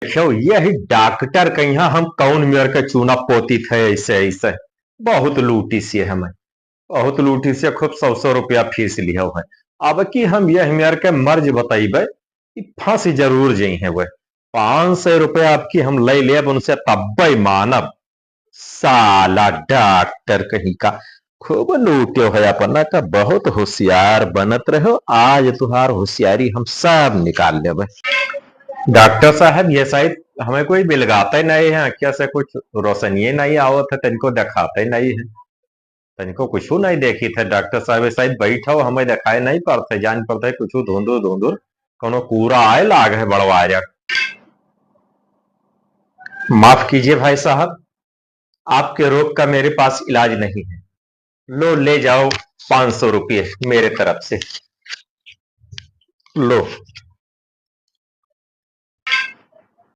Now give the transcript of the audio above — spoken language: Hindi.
देखो यही डॉक्टर के यहाँ हम कौन मेर के चूना पोती थे ऐसे ऐसे बहुत लूटी से हमें बहुत लूटी से खूब 100 100 रुपया फीस लिया है। अब कि हम यह मेर के मर्ज बतेबे कि फांसी जरूर जई है वह 500 रुपया आपकी हम ले लेब उनसे तब्बे मानब। साला डॉक्टर कहीं का खूब लूटे हो अपना का बहुत होशियार बनत रहो आज तुहार होशियारी हम सब निकाल लेब। डॉक्टर साहब ये शायद हमें कोई बिलगाते नहीं है क्या से कुछ रोशनी नहीं आवत है तनिको दिखाते नहीं है तनिको कुछ नहीं देखी थे डॉक्टर साहब ये शायद बैठो हमें दिखाई नहीं पड़ते जान पड़ते कुछ धुंधुर धुंधुर कोनो कूड़ा आए लाग है बड़वाया। माफ कीजिए भाई साहब आपके रोग का मेरे पास इलाज नहीं है। लो ले जाओ 500 रुपये मेरे तरफ से लो।